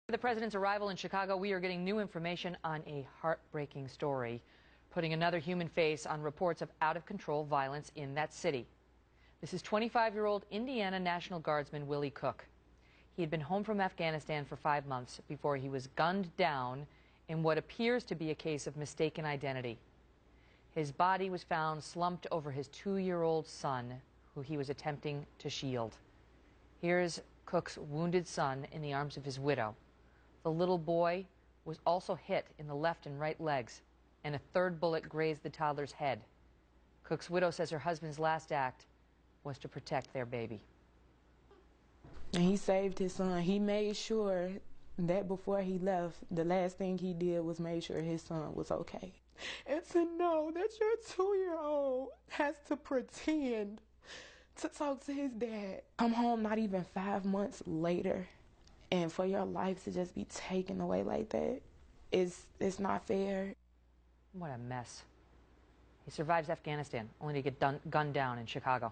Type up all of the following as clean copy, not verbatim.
The president's arrival in Chicago, we are getting new information on a heartbreaking story, putting another human face on reports of out-of-control violence in that city. This is 25-year-old Indiana National Guardsman Willie Cook. He had been home from Afghanistan for 5 months before he was gunned down in what appears to be a case of mistaken identity. His body was found slumped over his 2-year-old son, who he was attempting to shield. Here's Cook's wounded son in the arms of his widow. The little boy was also hit in the left and right legs, and a third bullet grazed the toddler's head. Cook's widow says her husband's last act was to protect their baby. And he saved his son. He made sure that before he left, the last thing he did was make sure his son was okay. And to know that your 2-year-old has to pretend to talk to his dad, come home not even 5 months later, and for your life to just be taken away like that, it's not fair. What a mess. He survives Afghanistan, only to get gunned down in Chicago.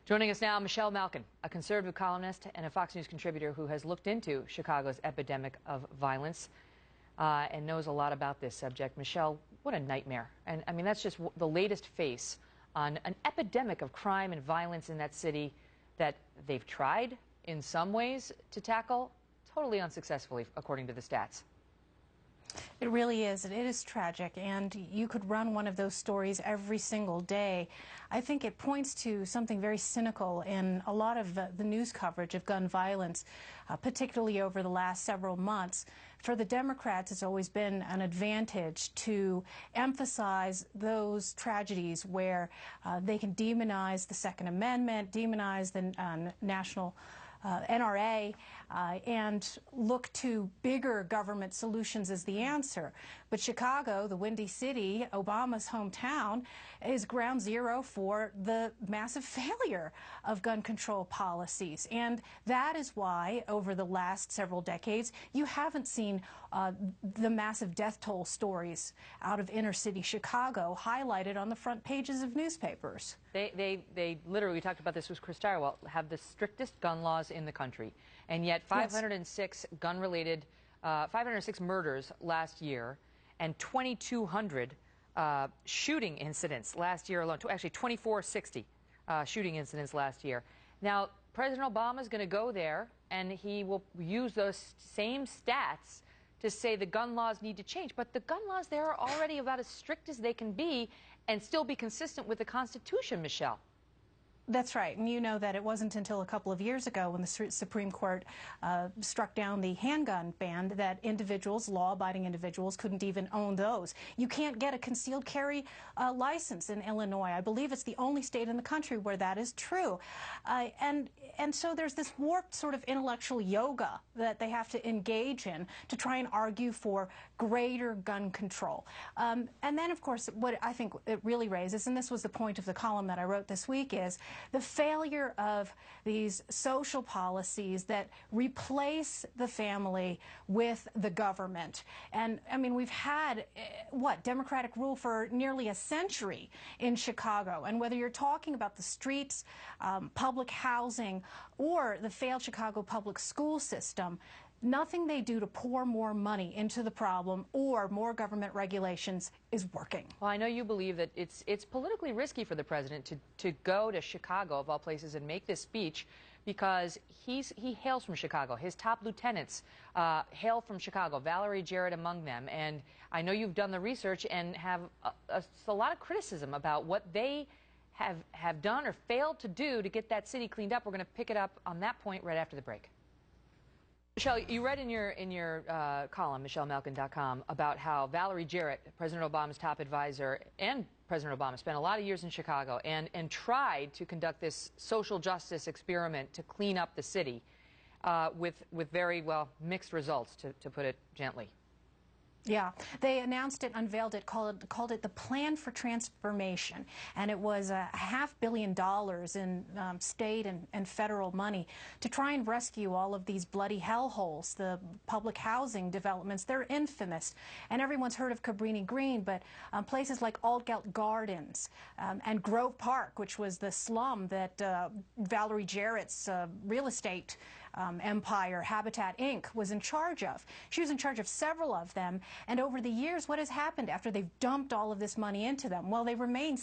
Joining us now, Michelle Malkin, a conservative columnist and a Fox News contributor who has looked into Chicago's epidemic of violence and knows a lot about this subject. Michelle, what a nightmare. And I mean, that's just the latest face on an epidemic of crime and violence in that city that they've tried in some ways to tackle, totally unsuccessfully, according to the stats. It really is, and it is tragic, and you could run one of those stories every single day. I think it points to something very cynical in a lot of the news coverage of gun violence, particularly over the last several months. For the Democrats, it's always been an advantage to emphasize those tragedies where they can demonize the Second Amendment, demonize the national NRA, and look to bigger government solutions as the answer. But Chicago, the Windy City, Obama's hometown, is ground zero for the massive failure of gun control policies. And that is why, over the last several decades, you haven't seen the massive death toll stories out of inner city Chicago highlighted on the front pages of newspapers. They literally, we talked about this with Chris Starwell, have the strictest gun laws in the country. And yet 506 gun-related, 506 murders last year and 2,200 shooting incidents last year alone. Actually, 2,460 shooting incidents last year. Now, President Obama is going to go there, and he will use those same stats to say the gun laws need to change. But the gun laws there are already about as strict as they can be and still be consistent with the Constitution, Michelle. That's right, and you know that it wasn't until a couple of years ago when the Supreme Court struck down the handgun ban that individuals, law-abiding individuals, couldn't even own those. You can't get a concealed carry license in Illinois. I believe it's the only state in the country where that is true. And so there's this warped sort of intellectual yoga that they have to engage in to try and argue for greater gun control. And then, of course, what I think it really raises, and this was the point of the column that I wrote this week, is the failure of these social policies that replace the family with the government. And, I mean, we've had, Democratic rule for nearly a century in Chicago. And whether you're talking about the streets, public housing, or the failed Chicago public school system, nothing they do to pour more money into the problem or more government regulations is working. Well, I know you believe that it's politically risky for the president to go to Chicago, of all places, and make this speech because he hails from Chicago. His top lieutenants hail from Chicago, Valerie Jarrett among them. And I know you've done the research and have a lot of criticism about what they have done or failed to do to get that city cleaned up. We're going to pick it up on that point right after the break. Michelle, you read in your column, MichelleMalkin.com, about how Valerie Jarrett, President Obama's top advisor, and President Obama spent a lot of years in Chicago and tried to conduct this social justice experiment to clean up the city with very, well, mixed results, to put it gently. Yeah, they announced it, unveiled it, called it the Plan for Transformation, and it was $500 million in state and federal money to try and rescue all of these bloody hellholes, the public housing developments. They're infamous, and everyone's heard of Cabrini Green, but places like Altgeld Gardens and Grove Park, which was the slum that Valerie Jarrett's real estate empire, Habitat Inc., was in charge of. She was in charge of several of them, and over the years, what has happened after they've dumped all of this money into them? Well, they remain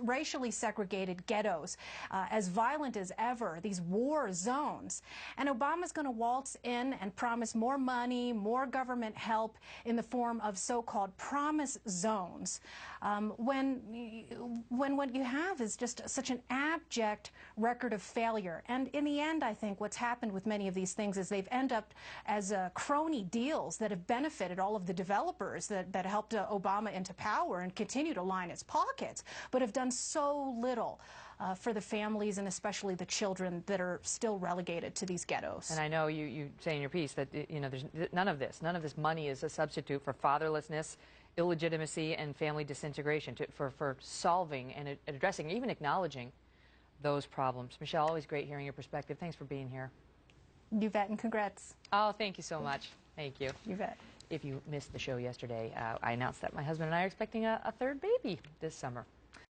racially segregated ghettos, as violent as ever, these war zones. And Obama's going to waltz in and promise more money, more government help in the form of so-called promise zones, when what you have is just such an abject record of failure. And in the end, I think what's happened with many of these things is they've ended up as crony deals that have benefited all of the developers that helped Obama into power and continue to line its pockets, but have done so little for the families and especially the children that are still relegated to these ghettos. And I know you say in your piece that, you know, there's none of this money is a substitute for fatherlessness, illegitimacy, and family disintegration for solving and addressing, even acknowledging those problems. Michelle, always great hearing your perspective. Thanks for being here. You bet, and congrats. Oh, thank you so much. Thank you. You bet. If you missed the show yesterday, I announced that my husband and I are expecting a third baby this summer.